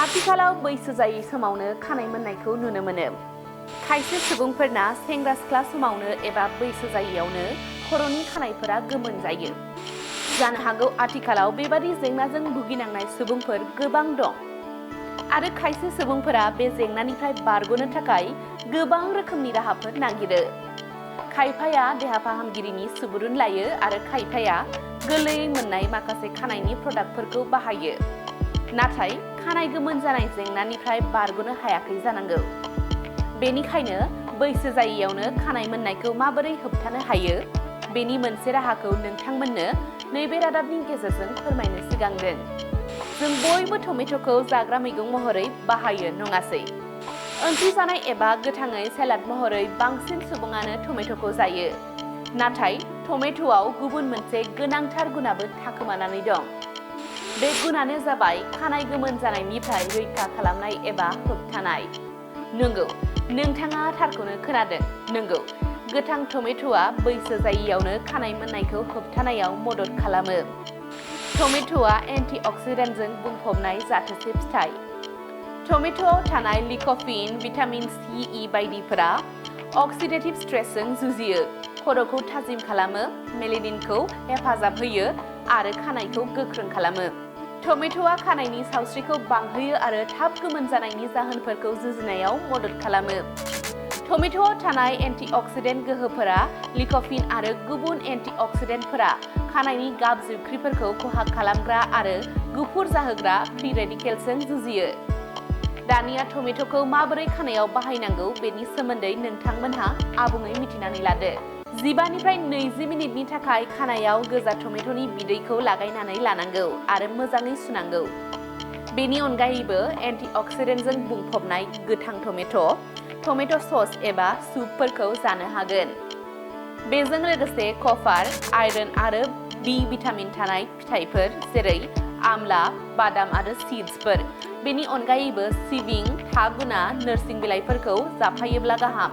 आथिखालाव बैसो जायै समावनो खानाय मोननायखौ नुनो मोनो। खायसे सुबुंफोरना सेंग्रा सिख्ला समावनो एबा बैसो जायैयावनो खर'नि खानायफोरा गोमोन जायो। जानो हागौ आथिखालाव बेबादि जेंनाजों भुगिनांनाय सुबुंफोर गोबां दं आरो खायसे सुबुंफोरा बे जेंनानिफ्राय बारग'नो थाखाय गोबां रोखोमनि राहाफोर नागिरो। खायफाया देहा फाहामगिरिनि सुबुरुन लायो आरो खायफाया गोरलैयै मोननाय माखासे खानायनि प्रडाक्टफोरखौ बाहायो। नाथाय खानाय गोमोन जानाय जेंनानिफ्राय बारग'नो हायाखै जानांगौ। बेनिखायनो बैसो जायैयावनो खानाय मोननायखौ माबोरै होबथानो हायो बेनि मोनसे राहाखौ नोंथांमोननो नैबे रादाबनि गेजेरजों फोरमायनो सिगांदों। जों बयबो टमेट'खौ जाग्रा मैगं महरै बाहायो नङासै? ओंख्रि जानाय एबा गोथाङै सलाद महरै बांसिन सुबुङानो टमेट'खौ जायो। नाथाय टमेट'आव गुबुन मोनसे गोनांथार गुनाबो थाखोमानानै दं। बे गुनानो जाबाय खानाय गोमोन जानायनिफ्राय रैखा खालामनाय एबा होबथानाय। नंगौ, नोंथाङा थारखौनो खोनादों। नंगौ, गोथां टमेट'आ बैसो जायैयावनो खानाय मोननायखौ होबथानायाव मदद खालामो। टमेट'आ एन्टिअक्सिडेन्टजों बुंफबनाय जाथोसे फिथाइ। टमेट'आव थानाय लिक'पिन, भिटामिन सी, ई बायदिफोरा अक्सिडेटिभ स्ट्रेसजों जुजियो, खर'खौ थाजिम खालामो, मेलेनिनखौ हेफाजाब होयो आरो खानायखौ गोख्रों खालामो। टमेट'आ खानायनि सावस्रिखौ बांहोयो आरो थाब गोमोन जानायनि जाहोनफोरखौ जुजिनायाव मदद खालामो। टमेट'आव थानाय एन्टिअक्सिडेन्ट गोहोफोरा लिक'पिन आरो गुबुन एन्टिअक्सिडेन्टफोरा खानायनि गाब जिबख्रिफोरखौ खहा खालामग्रा आरो गुफुर जाहोग्रा फ्रि रेडिकेल्सजों जुजियो। दानिया टमेट'खौ माबोरै खानायाव बाहायनांगौ बेनि सोमोन्दै नोंथांमोनहा आबुङै मिथिनानै लादो। 15 निफ्राय 20 मिनिटनि थाखाय खानायाव गोजा टमेट'नि बिदैखौ लागायनानै लानांगौ आरो मोजाङै सुनांगौ। बेनि अनगायैबो एन्टिअक्सिडेन्टजों बुंफबनाय गोथां टमेट' सस एबा सुपफोरखौ जानो हागोन। बेजों लोगोसे कपार, आयरन आरो बी भिटामिन थानाय फिथाइफोर जेरै आमला, बादाम आरो सीड्सफोर। बेनि अनगायैबो सिबिं, थागुना, नोरसिं बिलाइफोरखौ जाफायोब्ला गाहाम।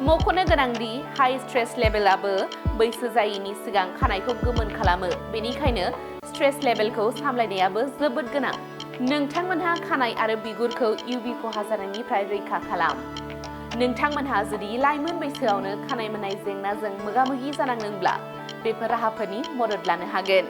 मख'नो गोनांदि हाई स्ट्रेस लेभेलाबो बैसो जायैनि सिगां खानायखौ गोमोन खालामो। बेनिखायनो स्ट्रेस लेभेलखौ सामलायनायाबो जोबोद गोनां। नोंथांमोनहा खानाय आरो बिगुरखौ UV खहा जानायनिफ्राय रैखा खालाम। नोंथांमोनहा जुदि लाइमोन बैसोआवनो खानाय मोननाय जेंनाजों मोगा-मोगि जानांदोंब्ला बेफोर राहाफोरनि मदद लानो हागोन।